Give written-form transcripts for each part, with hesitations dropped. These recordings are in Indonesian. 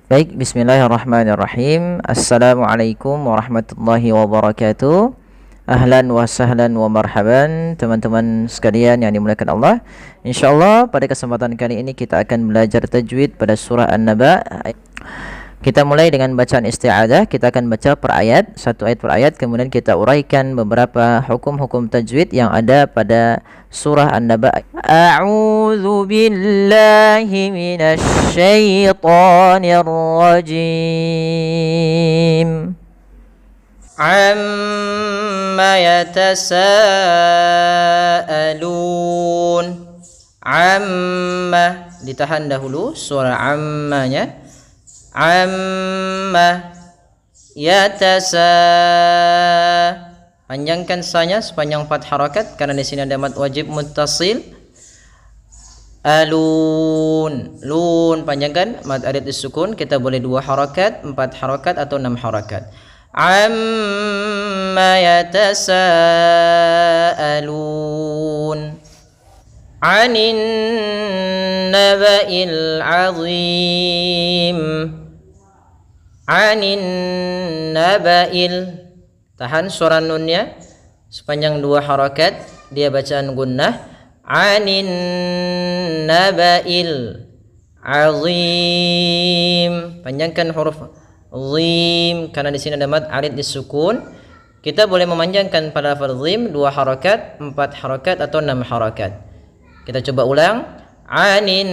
Baik, bismillahirrahmanirrahim. Assalamualaikum warahmatullahi wabarakatuh. Ahlan wa sahlan wa marhaban teman-teman sekalian yang dimuliakan Allah. InsyaAllah pada kesempatan kali ini kita akan belajar tajwid pada surah An-Naba. Kita mulai dengan bacaan isti'adah. Kita akan baca per ayat, satu ayat per ayat. Kemudian kita uraikan beberapa hukum-hukum tajwid yang ada pada surah An-Naba. A'udzu billahi minasy syaithanir rajim. Amma yatasaalun. Amma ditahan dahulu suara ammanya. Amma panjangkan sanya sepanjang 4 harakat karena di sini ada mad wajib muttasil. Alun, lun panjangkan mad arid disukun, kita boleh 2 harakat, 4 harakat atau 6 harakat. Amma yatasaalun anin naba'il azim. Anin naba'il, tahan suara nunnya sepanjang 2 harakat, dia bacaan gunnah. Anin naba'il azim, panjangkan huruf zim karena di sini ada mad arid disukun. Kita boleh memanjangkan pada lafaz zim 2 harakat, 4 harakat atau 6 harakat. Kita coba ulang. Anin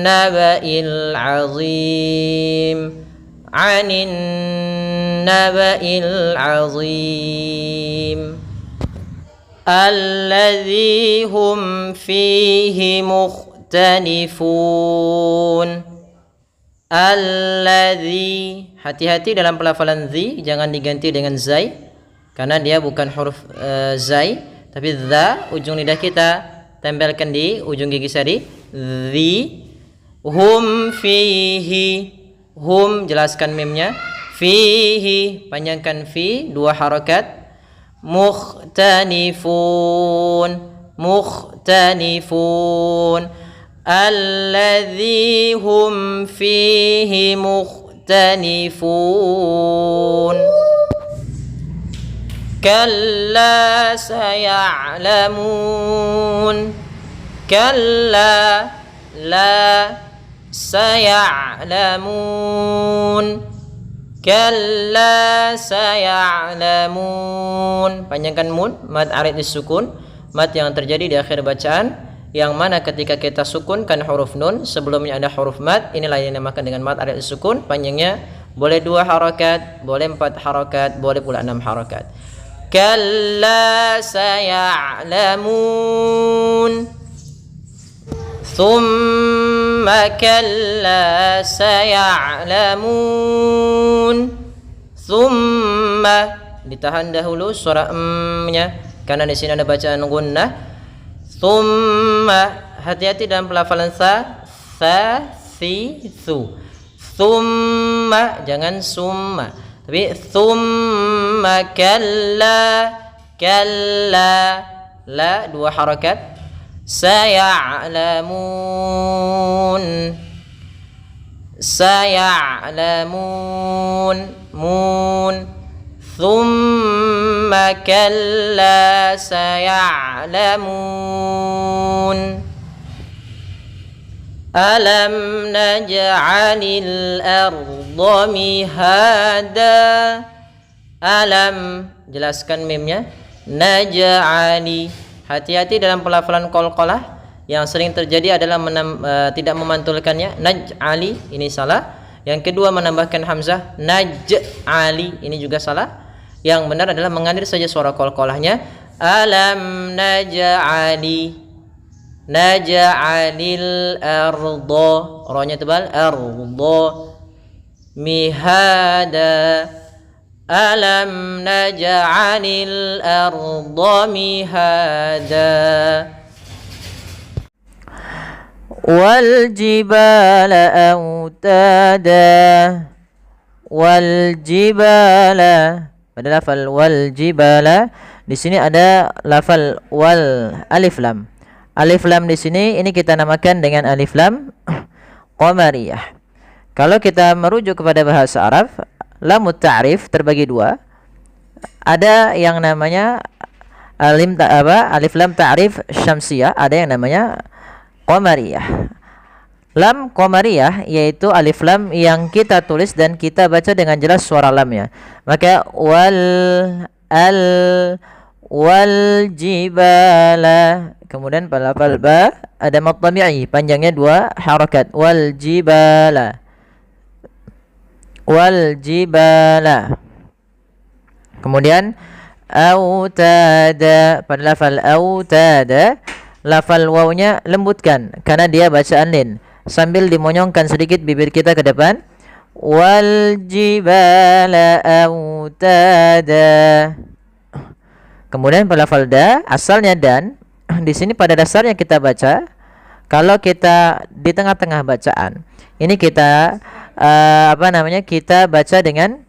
naba'il azim. Anin naba'il azim alladzi hum fihi mukhtalifun. Alladzi, hati-hati dalam pelafalan zi, jangan diganti dengan zai karena dia bukan huruf zai, tapi za, ujung lidah kita tempelkan di ujung gigi sari. Zi. Hum fihi, hum jelaskan mimnya. Fihi panjangkan fi 2 harakat. Mukhtanifun, mukhtanifun alladzi hum fihi mukhtanifun. Kalla saya'lamun. Kalla la saya'lamun. Kalla saya'lamun, panjangkan mun, mad arid disukun, mad yang terjadi di akhir bacaan, yang mana ketika kita sukunkan huruf nun sebelumnya ada huruf mad, inilah yang dinamakan dengan mad arid disukun. Panjangnya boleh 2 harakat, boleh 4 harakat, boleh pula 6 harakat. Kalla saya'lamun. Thumma kalla saya'lamun. Thumma ditahan dahulu suara nya karena di sini ada bacaan gunnah. Thumma, hati-hati dalam pelafalan sa, si, su. Thumma, jangan summa, tapi thumma kalla, kalla, la 2 harakat. Saya'lamun, saya'lamun, mun. Thumma kalla saya'lamun. Alam naj'alil arda mihada. Alam, jelaskan mimnya. Naj'ali, hati-hati dalam pelafalan qalqalah yang sering terjadi adalah tidak memantulkannya. Naj'ali, ini salah. Yang kedua menambahkan hamzah. Naj'ali, ini juga salah. Yang benar adalah mengalir saja suara qalqalahnya. Alam naj'ali, naj'alil arda, ra-nya tebal, arda, mihada. Alam naj'alil arda mihada. Wal jibala autada. Wal jibala, pada lafal wal jibala di sini ada lafal wal alif lam. Alif lam di sini ini kita namakan dengan alif lam qamariyah. Kalau kita merujuk kepada bahasa Arab, lamut ta'rif terbagi dua. Ada yang namanya alif lam ta'rif syamsiyah, ada yang namanya qamariyah. Lam qamariyah yaitu alif lam yang kita tulis dan kita baca dengan jelas suara lamnya. Maka wal jibala. Kemudian pada lafal ba ada mad tabi'i, panjangnya 2 harakat. Wal jibala. Wal jibala. Kemudian autada, pada lafal autada, lafal wawnya lembutkan karena dia bacaan lin, sambil dimonyongkan sedikit bibir kita ke depan. Wal jibala autada. Kemudian pada lafal da, asalnya dan, di sini pada dasarnya kita baca, kalau kita di tengah-tengah bacaan, ini kita kita baca dengan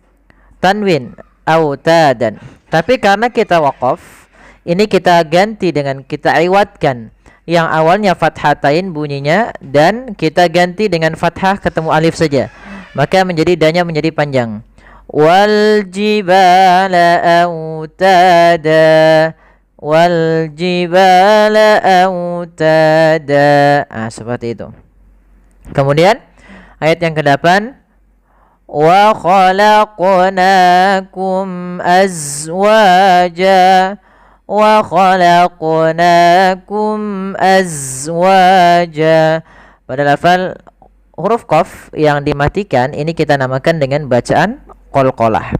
tanwin autadan. Tapi karena kita waqaf, ini kita ganti dengan kita iwatkan. Yang awalnya fathatain bunyinya dan kita ganti dengan fathah ketemu alif saja. Maka menjadi danya menjadi panjang. Wal jibala autada. Wal jibala autada. Seperti itu. Kemudian ayat yang ke-8, wa khalaqnakum azwaja. Wa khalaqnakum azwaja. Pada lafal huruf qaf yang dimatikan ini kita namakan dengan bacaan qalqalah.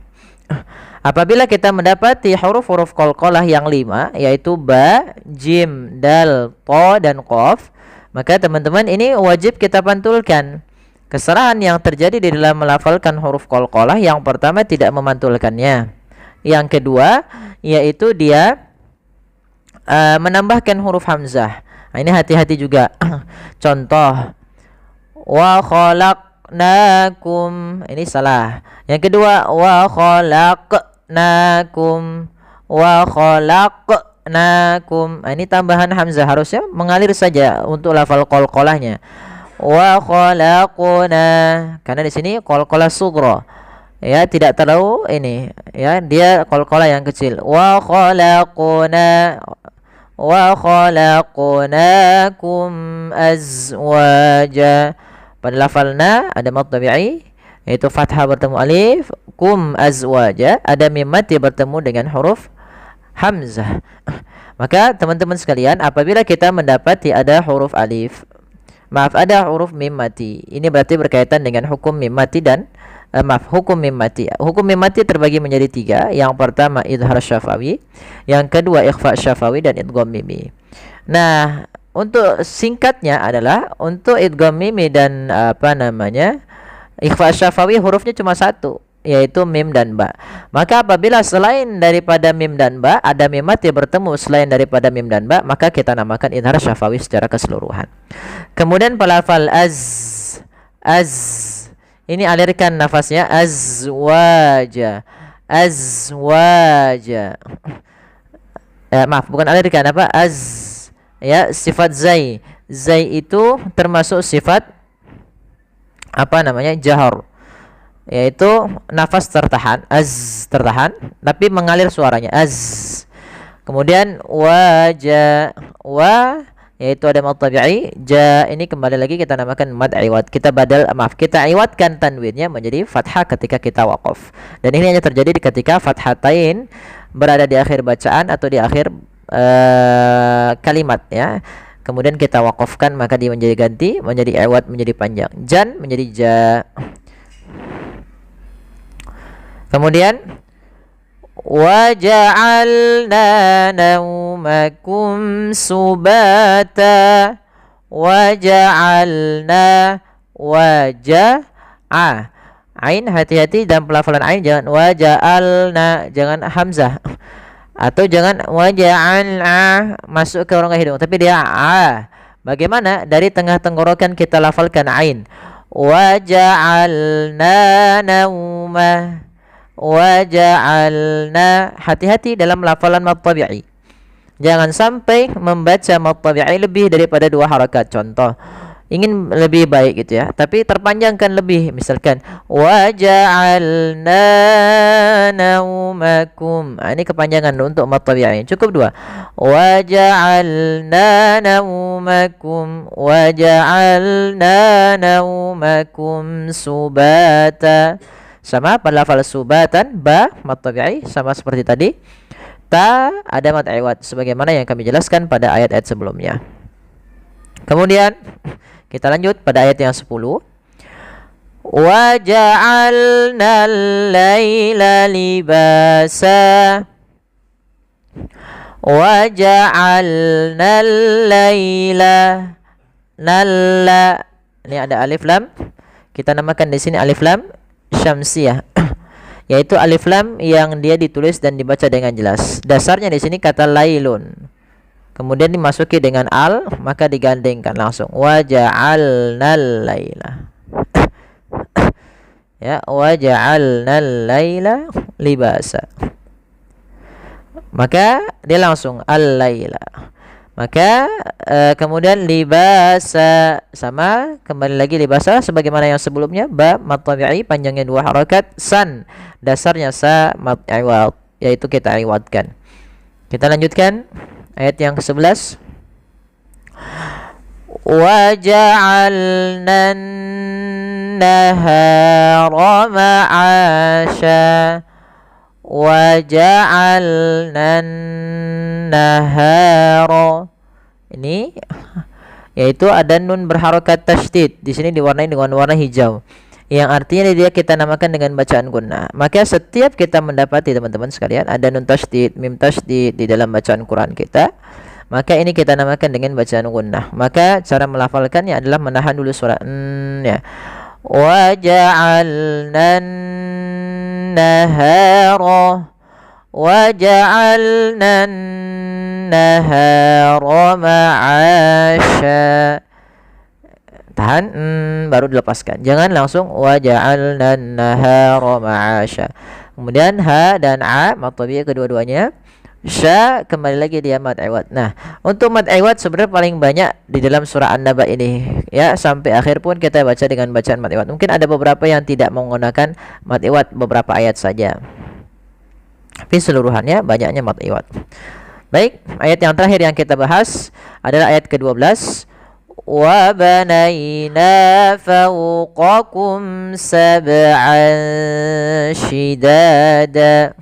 Apabila kita mendapati huruf-huruf qalqalah yang 5, yaitu ba, jim, dal, ta, dan qaf, maka teman-teman ini wajib kita pantulkan. Kesalahan yang terjadi di dalam melafalkan huruf qalqalah, yang pertama tidak memantulkannya. Yang kedua yaitu dia menambahkan huruf hamzah. Ini hati-hati juga. Contoh, wa khalaqnakum, ini salah. Yang kedua, wa khalaqnakum, wa khalaqnakum. Ini tambahan hamzah, harusnya mengalir saja untuk lafal qalqalahnya. Wa khalaqna, karena di sini qalqalah sughra. Ya, tidak terlalu ini, ya, dia qalqalah yang kecil. Wa khalaqna, wa khalaqnakum azwaja. Pada lafalna ada mad tabi'i yaitu fathah bertemu alif, kum azwaja ada mim mati bertemu dengan huruf hamzah. Maka teman-teman sekalian, apabila kita mendapati ada huruf alif, ada huruf mim mati, ini berarti berkaitan dengan hukum mim mati dan hukum mim mati. Hukum mim mati terbagi menjadi 3. Yang pertama idhar syafawi, yang kedua ikhfa syafawi, dan idgham mimi. Nah, untuk singkatnya adalah untuk idgham mimi dan ikhfa syafawi hurufnya cuma 1, yaitu mim dan ba. Maka apabila selain daripada mim dan ba ada mim mati bertemu selain daripada mim dan ba, maka kita namakan idhar syafawi secara keseluruhan. Kemudian pelafal az, ini alirkan nafasnya, azwaja, azwaja. Bukan alirkan, ya, sifat zai. Zai itu termasuk sifat jahar, yaitu nafas tertahan, tertahan, tapi mengalir suaranya, az. Kemudian waja, yaitu ada mad tabi'i, ja, ini kembali lagi kita namakan mad iwad. Kita kita iwadkan tanwinnya menjadi fathah ketika kita waqaf. Dan ini hanya terjadi ketika fathatain berada di akhir bacaan atau di akhir kalimat, ya. Kemudian kita waqafkan, maka dia menjadi ganti menjadi iwad, menjadi panjang. Jan menjadi ja. Kemudian وَجَعَلْنَا نَوْمَكُمْ سُبَاتًا وَجَعَلْنَا Ain, hati-hati dalam pelafalan ain, jangan waja'alna, jangan hamzah, atau jangan waja'alna masuk ke rongga hidung, tapi dia Bagaimana? Dari tengah tenggorokan kita lafalkan ain. Waja'alna nauma, waja'alna. Hati-hati dalam lafalan mad tabi'i. Jangan sampai membaca mad tabi'i lebih daripada 2 harakat. Contoh, ingin lebih baik gitu ya, tapi terpanjangkan lebih, misalkan waja'alna naumakum. Ini kepanjangan untuk mad tabi'i. Cukup dua. Waja'alna naumakum waja'alna naumakum subata. Sama pada lafal subatan, ba mad tabi'i sama seperti tadi. Ta ada mad iwad sebagaimana yang kami jelaskan pada ayat-ayat sebelumnya. Kemudian kita lanjut pada ayat yang 10. Wa ja'alna al-laila libasa. Wa ja'alna al-laila nalla. Ini ada alif lam. Kita namakan di sini alif lam syamsiyah. Yaitu alif lam yang dia ditulis dan dibaca dengan jelas. Dasarnya di sini kata lailun. Kemudian dimasuki dengan al, maka digandengkan langsung. Wa ja'alnal laila. Ya, wa ja'alnal laila libasa. Maka dia langsung al-laila. Maka kemudian libasa sama kembali lagi libasa sebagaimana yang sebelumnya, ba mad tabi'i panjangnya 2 harakat, san dasarnya sa mad iwad, yaitu kita iwadkan. Kita lanjutkan ayat yang ke-11. Wa ja'alna an-nahara ma'asha. Wa ja'alna an-nahara. Ini yaitu ada nun berharokat tasydid. Di sini diwarnai dengan warna hijau, yang artinya dia kita namakan dengan bacaan gunnah. Maka setiap kita mendapati teman-teman sekalian ada nun tasydid, mim tasydid di dalam bacaan Quran kita, maka ini kita namakan dengan bacaan gunnah. Maka cara melafalkannya adalah menahan dulu suara ya. Wa ja'alna an-nahara wa ja'alna an-nahara ma'asha. Tahan, baru dilepaskan. Jangan langsung wa ja'alna an-nahara ma'asha. Kemudian ha dan a mad tabi'i kedua-duanya. Sya kembali lagi dia mad iwad. Nah, untuk mad iwad sebenarnya paling banyak di dalam surah An-Naba ini ya, sampai akhir pun kita baca dengan bacaan mad iwad. Mungkin ada beberapa yang tidak menggunakan mad iwad, beberapa ayat saja. Tapi seluruhannya banyaknya mad iwad. Baik, ayat yang terakhir yang kita bahas adalah ayat ke-12. Wa banayna fawqakum sab'an shidada.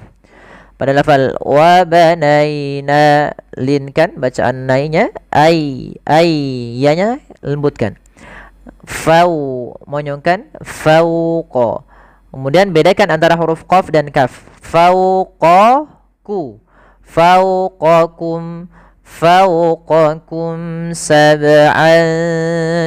Pada lafal wa banayna, linkan bacaan nainya, ya-nya lembutkan. Fau monyongkan, fauqa. Kemudian bedakan antara huruf qaf dan kaf. Fauqaku, fauqakum, fauqakum sab'an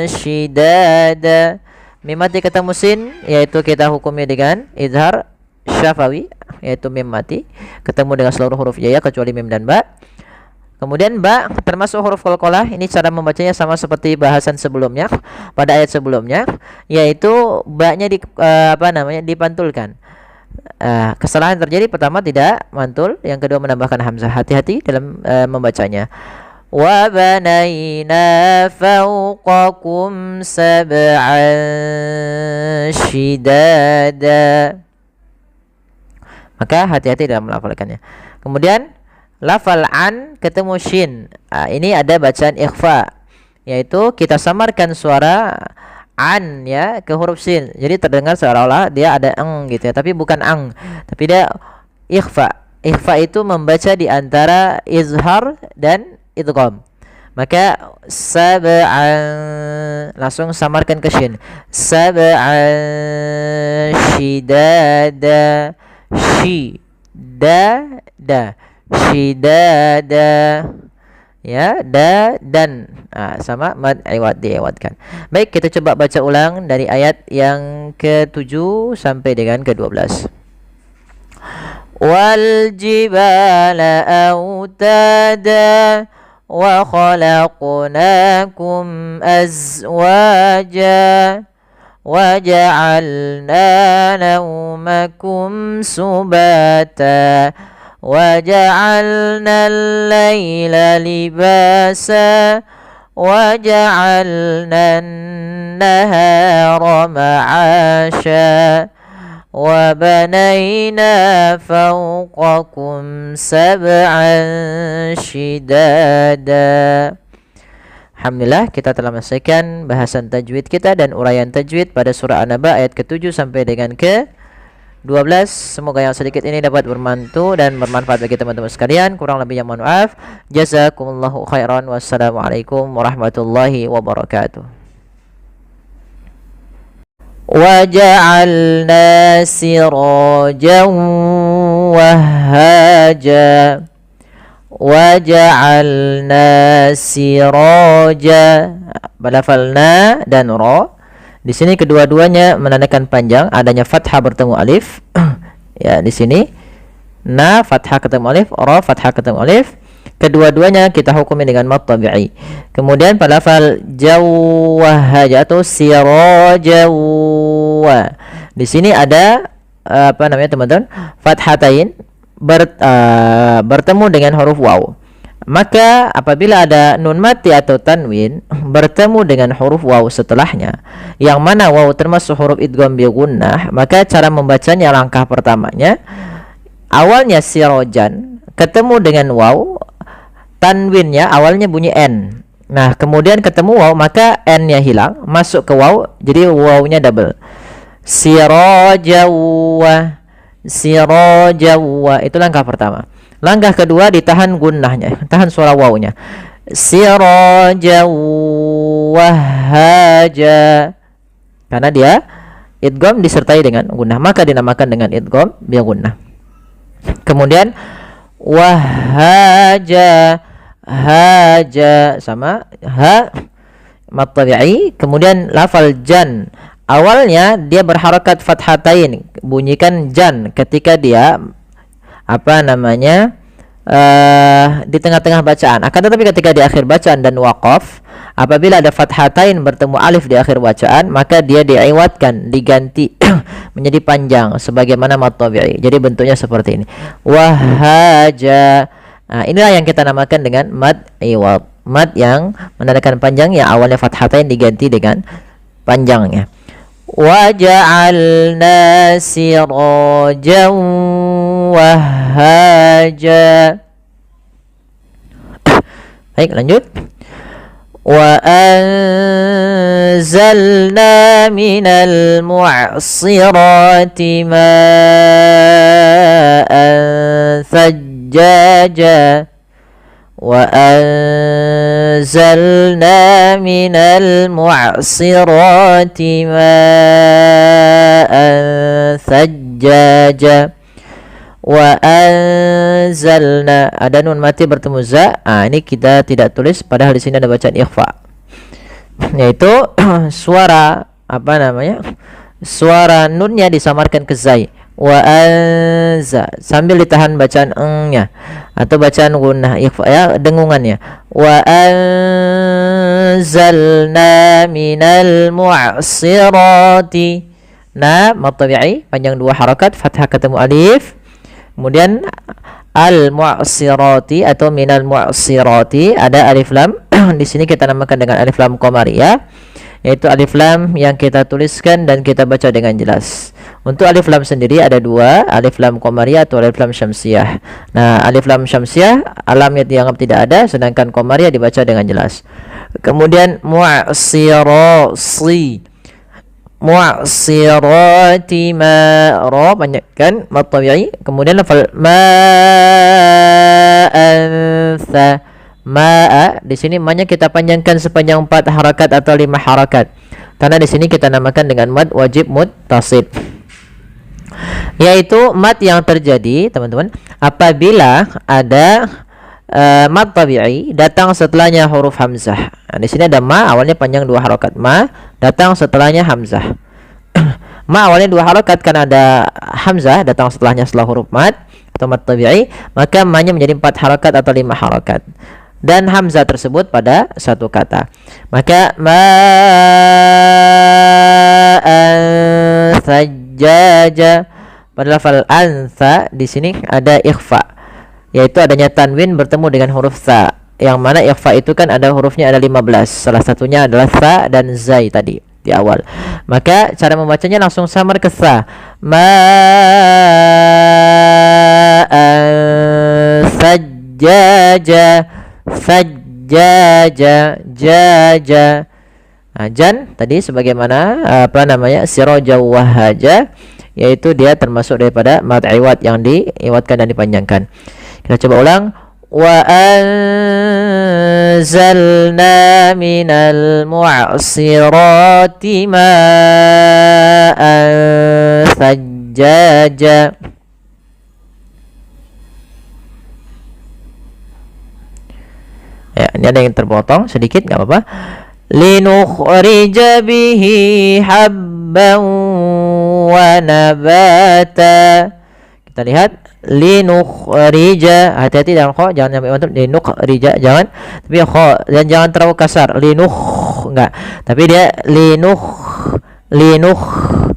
shidada. Mim mati ketemu sin, yaitu kita hukumnya dengan izhar syafawi, yaitu mim mati ketemu dengan seluruh huruf jaya kecuali mim dan ba. Kemudian ba termasuk huruf qalqalah. Ini cara membacanya sama seperti bahasan sebelumnya pada ayat sebelumnya, yaitu ba-nya dipantulkan. Kesalahan terjadi, pertama tidak mantul, yang kedua menambahkan hamzah. Hati-hati dalam membacanya. Wa banayna fawqakum sab'an shidada. Maka hati-hati dalam melafalkannya. Kemudian lafal an ketemu shin. Ini ada bacaan ikhfa, yaitu kita samarkan suara an ya ke huruf shin. Jadi terdengar seolah-olah dia ada eng gitu ya, tapi bukan ang, tapi dia ikhfa. Ikhfa itu membaca di antara izhar dan idgham. Maka sab'an langsung samarkan ke shin. Sab'an shidada. Shidada, shidada, ya, da dan sama mad iwad diiwadkan. Baik, kita coba baca ulang dari ayat yang ke-7 sampai dengan ke-12. Wal jibala autada wa khalaqnakum azwaja وَجَعَلْنَا نَوْمَكُمْ سُبَاتًا وَجَعَلْنَا اللَّيْلَ لِبَاسًا وجعلنا النهار معاشا وبنينا فوقكم سبعا شدادا. Alhamdulillah, kita telah menyelesaikan bahasan tajwid kita dan uraian tajwid pada surah An-Naba ayat ke-7 sampai dengan ke-12. Semoga yang sedikit ini dapat bermantu dan bermanfaat bagi teman-teman sekalian. Kurang lebihnya mohon maaf. Jazakumullahu khairan. Wassalamualaikum warahmatullahi wabarakatuh. وجعلنا سراجا وهاجا وجعلنا سراجا. Balafalna dan ro di sini kedua-duanya menandakan panjang, adanya fathah bertemu alif. Ya, di sini na fathah ketemu alif, ro fathah ketemu alif. Kedua-duanya kita hukumi dengan mad tabi'i. Kemudian pada lafal jawwahaja atau sirajawa. Di sini ada apa namanya teman-teman? Fathatain bertemu dengan huruf waw. Maka apabila ada nun mati atau tanwin bertemu dengan huruf waw setelahnya, yang mana waw termasuk huruf idgham bi gunnah, maka cara membacanya langkah pertamanya awalnya sirojan ketemu dengan waw, tanwinnya awalnya bunyi n. Nah, kemudian ketemu waw maka n-nya hilang, masuk ke waw, jadi waw-nya double. Sirajawa, sirajawa, itu langkah pertama. Langkah kedua ditahan gunnahnya, tahan suara waw-nya. Sirajawahaja. Karena dia idgham disertai dengan gunnah, maka dinamakan dengan idgham bi gunnah. Kemudian wahaja, haja sama ha mad tabi'i. Kemudian lafal jan, awalnya dia berharakat fathatain, bunyikan jan ketika dia apa namanya di tengah-tengah bacaan. Akan tetapi ketika di akhir bacaan dan waqaf, apabila ada fathatain bertemu alif di akhir bacaan, maka dia diiwatkan, diganti menjadi panjang sebagaimana mad tabi'i. Jadi bentuknya seperti ini. Wahaja. Nah, inilah yang kita namakan dengan mad iwad. Mad yang menandakan panjang, yang awalnya fathatain diganti dengan panjangnya. Waja'alna sirajan wahaja. Baik, lanjut. Wa anzalna minal mu'sirati ma'an thajjaja wa anzalna minal mu'sirati ma'an thajjaja wa anzalna. Ada nun mati bertemu za. Ini kita tidak tulis, padahal di sini ada bacaan ikhfa, yaitu suara apa namanya? Suara nunnya disamarkan ke zai. Wa anza sambil ditahan bacaan eng-nya atau bacaan gunnah ikhfa ya, dengungannya. Wa anzalna minal mu'sirati. Nah, mad tabi'i panjang dua harakat, fathah ketemu alif. Kemudian al-mu'sirati atau minal mu'sirati ada alif lam. Di sini kita namakan dengan alif lam qamariyah, yaitu alif lam yang kita tuliskan dan kita baca dengan jelas. Untuk alif lam sendiri ada dua, alif lam qamariyah atau alif lam syamsiyah. Nah, alif lam syamsiyah alamnya dianggap tidak ada, sedangkan qamariyah dibaca dengan jelas. Kemudian mu'sirasi, mu'sirati ma, ra panjangkan mad tabi'i. Kemudian lafal ma'antha, ma'a di sini ma-nya kita panjangkan sepanjang 4 harakat atau 5 harakat, karena di sini kita namakan dengan mad wajib muttasil, yaitu mad yang terjadi teman-teman apabila ada mad tabi'i datang setelahnya huruf hamzah. Nah, di sini ada ma, awalnya panjang 2 harakat, ma datang setelahnya hamzah. Ma awalnya 2 harakat karena ada hamzah datang setelahnya setelah huruf mad atau mad tabi'i, maka ma-nya menjadi 4 harakat atau 5 harakat, dan hamzah tersebut pada satu kata. Maka ma'an-thajjaja, pada lafal antha di sini ada ikhfa, yaitu adanya tanwin bertemu dengan huruf tha. yang mana ikhfa itu kan ada hurufnya ada 15. Salah satunya adalah tha dan zai tadi di awal. Maka cara membacanya langsung samar ke tha. Ma sajjaja sajjaja jaja. Jan tadi sebagaimana siraja wahaja, yaitu dia termasuk daripada mad iwad yang diiwadkan dan dipanjangkan. Kita coba ulang. Wa anzalna minal mu'sirati ma'an sajjaja. Ya, ini ada yang terpotong sedikit, nggak apa-apa. Linukhrija bihi habban wa nabata. Kita lihat linukhrija, hati-hati dalam kha, jangan sampai mantul. Linukhrija jangan, tapi kha dan jangan terlalu kasar. Enggak, tapi dia linukhrija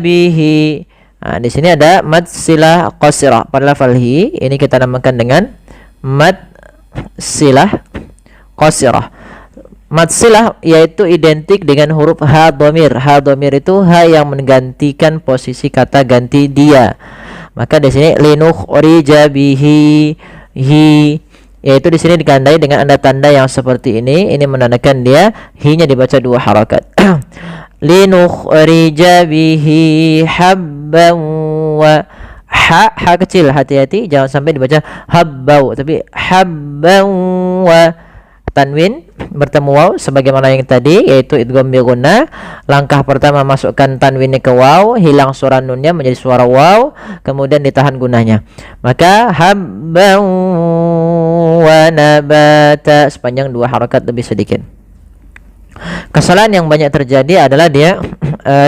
bihi. Nah, di sini ada mad silah qasirah pada lafal hi, ini kita namakan dengan mad silah qasirah. Mad silah yaitu identik dengan huruf ha dhamir. Ha dhamir itu ha yang menggantikan posisi kata ganti dia. Maka di sini linukhrija bihi, hi, yaitu di sini ditandai dengan tanda yang seperti ini. Ini menandakan dia hi-nya dibaca 2 harakat. Linukhrija bihi habban wa, ha kecil, hati-hati jangan sampai dibaca habbau, tapi habban wa, tanwin bertemu waw sebagaimana yang tadi, yaitu idgham bi gunnah. Langkah pertama masukkan tanwinnya ke waw, hilang suara nunnya menjadi suara waw, kemudian ditahan gunnahnya. Maka habban wa nabata sepanjang 2 harakat lebih sedikit. Kesalahan yang banyak terjadi adalah dia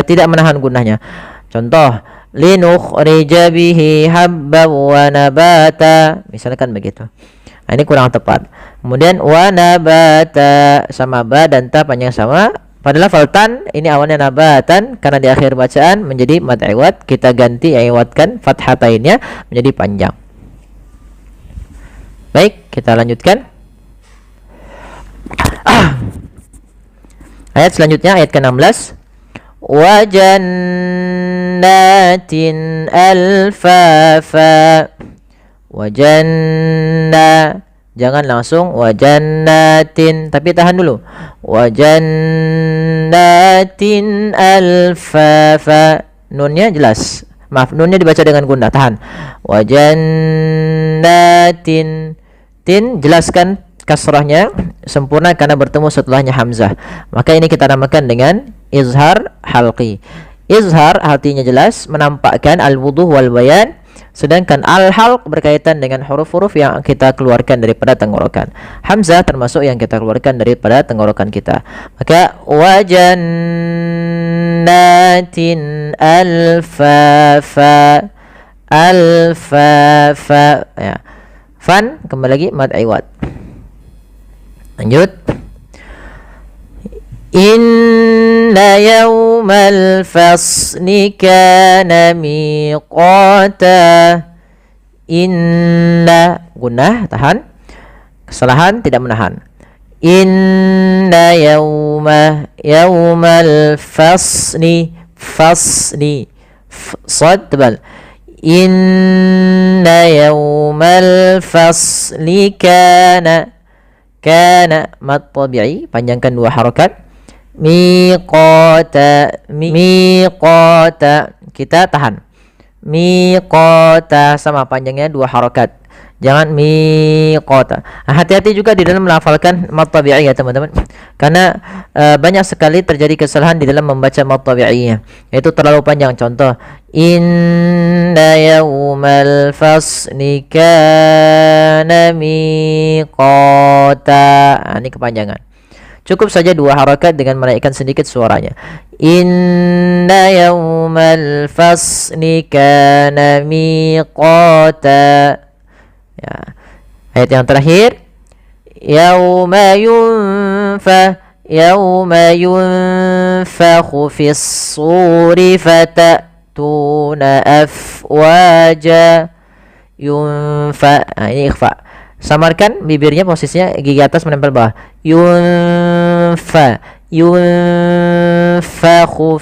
tidak menahan gunnahnya. Contoh, linukhrija bihi habban wa nabata, misalkan begitu. Nah, ini kurang tepat. Kemudian wa nabata sama ba dan ta panjang sama. Pada lafal tan ini awalnya nabatan, karena di akhir bacaan menjadi mad iwad, kita ganti iwadkan fathatainnya menjadi panjang. Baik, kita lanjutkan. Ayat selanjutnya, ayat ke-16. Wa jannatin alfafa. Wa janna, jangan langsung wa jannatin, tapi tahan dulu. Wa jannatin alfafa, nunnya jelas. Maaf, nunnya dibaca dengan gunnah, tahan. Wa jannatin, tin jelaskan kasrahnya sempurna karena bertemu setelahnya hamzah. Maka ini kita namakan dengan izhar halqi. Izhar artinya jelas, menampakkan, al-wuduh wal bayan. Sedangkan al-halq berkaitan dengan huruf-huruf yang kita keluarkan daripada tenggorokan. Hamzah termasuk yang kita keluarkan daripada tenggorokan kita. Maka wajannatin alfafa, alfafa, ya. Fan kembali lagi mad iwad. Lanjut. Inna yawmal fasli kana miqata. Inna gunnah, tahan. Kesalahan tidak menahan. Inna yawmal fasli, fasli, sad tebal. Inna yawmal fasli kana, kana mad tabi'i, panjangkan 2 harakat. Miqata, miqata, kita tahan. Miqata sama panjangnya 2 harakat. Jangan miqata. Hati-hati juga di dalam melafalkan mad tabi'i ya teman-teman. Karena banyak sekali terjadi kesalahan di dalam membaca mad tabi'inya, yaitu terlalu panjang. Contoh, inna yawmal fasli kana miqata. Ini kepanjangan. Cukup saja 2 harakat dengan menaikkan sedikit suaranya. Inna yawmal fasli kana miqata. Ya. Ayat yang terakhir, yauma yunfakhu fis suri fatatuna afwaja. Yunfa, ini ikhfa. Samarkan bibirnya, posisinya gigi atas menempel bawah. Yunfa, yunfakhu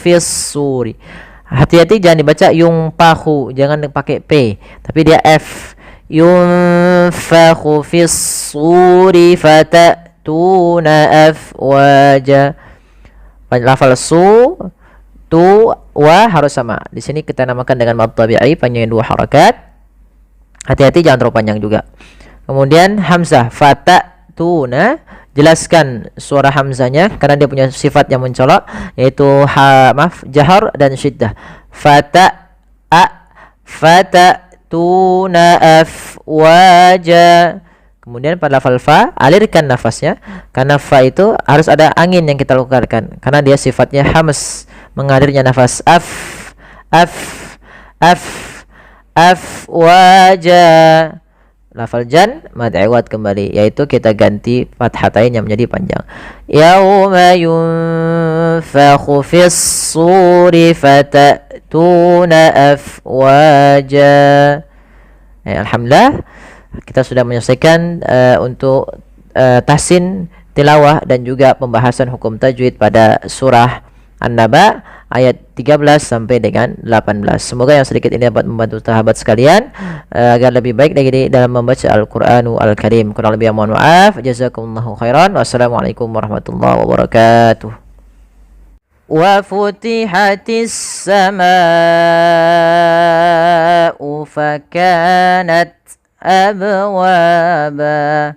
fis suri. Hati-hati jangan dibaca yungpahu, jangan pakai P, tapi dia F. Yunfakhu fis suri fatatuna afwaja. Lafal su, tu, wa harus sama. Di sini kita namakan dengan mad tabi'i, panjangnya 2 harakat. Hati-hati jangan terlalu panjang juga. Kemudian hamzah fatatuna, jelaskan suara hamzahnya karena dia punya sifat yang mencolok, yaitu jahar dan syiddah. Fatatuna afwaja. Kemudian pada lafal fa, alirkan nafasnya karena fa itu harus ada angin yang kita keluarkan karena dia sifatnya hams, mengalirnya nafas. Afwaja. Lafal jan mad iwad kembali, yaitu kita ganti fathatain yang menjadi panjang. Yauma yunfakhu fis suri fatatuna afwaja. Alhamdulillah kita sudah menyelesaikan untuk tahsin, tilawah dan juga pembahasan hukum tajwid pada surah An-Naba ayat 13 sampai dengan 18. Semoga yang sedikit ini dapat membantu sahabat sekalian agar lebih baik lagi dalam membaca Al-Qur'anul Al-Karim. Kurang lebih mohon maaf. Jazakumullahu khairan. Wassalamualaikum warahmatullahi wabarakatuh. Wa futihatis samaa'u fakanat abwaba.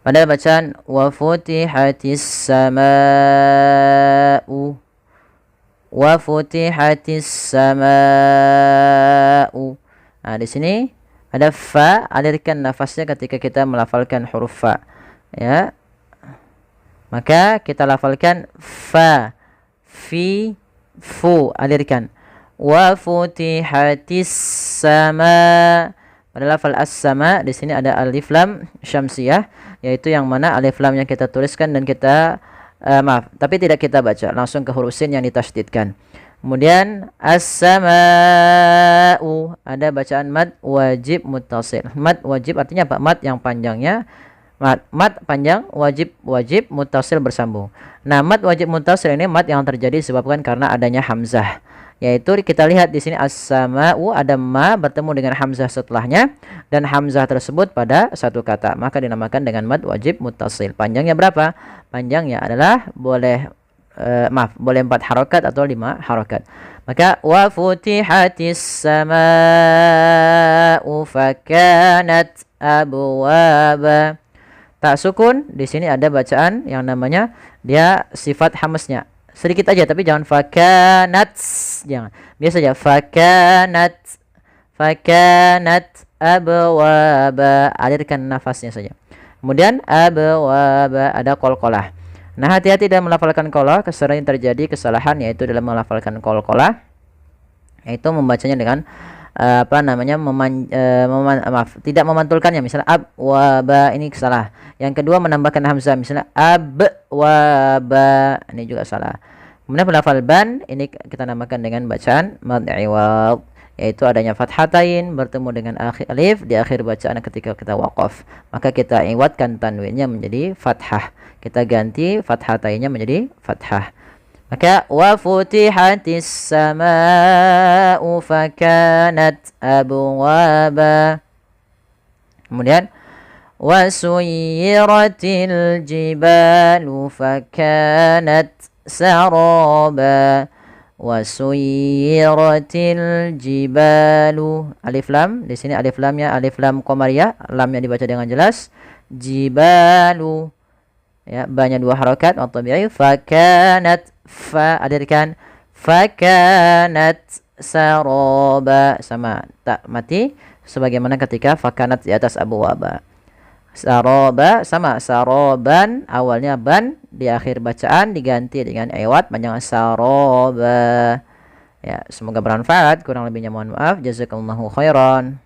Pada bacaan wa futihatis samaa'u, wa futihatis samaa'u. Nah, di sini ada fa, alirkan nafasnya ketika kita melafalkan huruf fa, ya. Maka kita lafalkan fa, fi, fu, alirkan. Wa futihatis sama. Pada lafal as-sama di sini ada alif lam syamsiyah, yaitu yang mana alif lam yang kita tuliskan dan kita tapi tidak kita baca, langsung ke huruf sin yang ditasydidkan. Kemudian as-sama'u ada bacaan mad wajib muttasil. Mad wajib artinya apa? Mad yang panjangnya mad panjang, wajib muttasil bersambung. Nah, mad wajib muttasil ini mad yang terjadi disebabkan karena adanya hamzah. Yaitu kita lihat di sini as-sama'u ada ma bertemu dengan hamzah setelahnya dan hamzah tersebut pada satu kata, maka dinamakan dengan mad wajib muttasil. Panjangnya berapa? Panjangnya adalah boleh 4 harakat atau 5 harakat. Maka wa futihatis sama'u fakanat abwaba. Tak sukun di sini ada bacaan yang namanya dia sifat hamznya. Sedikit aja tapi jangan fakanat, jangan. Biasa aja fakanat abwaba, alirkan nafasnya saja. Kemudian abwaba ada qalqalah. Nah, hati-hati dalam melafalkan qalqalah, sering terjadi kesalahan yaitu dalam melafalkan qalqalah, yaitu membacanya dengan tidak memantulkannya, misalnya abwaba, ini salah. Yang kedua menambahkan hamzah, misalnya abwaba, ini juga salah. Kemudian pelafal ban ini kita namakan dengan bacaan mad iwad, yaitu adanya fathatain bertemu dengan akhir alif di akhir bacaan ketika kita waqaf, maka kita iwadkan tanwinnya menjadi fathah, kita ganti fathatainnya menjadi fathah. Maka wa futihatis sama'u fakanat abwaba. Kemudian wa suyiratil jibalu fakanat saraba. Wa suyiratil jibalu, alif lam di sini, alif lamnya alif lam qamariyah, lamnya dibaca dengan jelas. Jibalu, ya, banyak 2 harakat wa tabi'i. Fakanat, fa alirkan, fakanat saraba, sama tak mati sebagaimana ketika fakanat di atas abwaba. Saraba sama saroban, awalnya ban, di akhir bacaan diganti dengan iwad panjang saraba. Ya, semoga bermanfaat, kurang lebihnya mohon maaf. Jazakallahu khairan.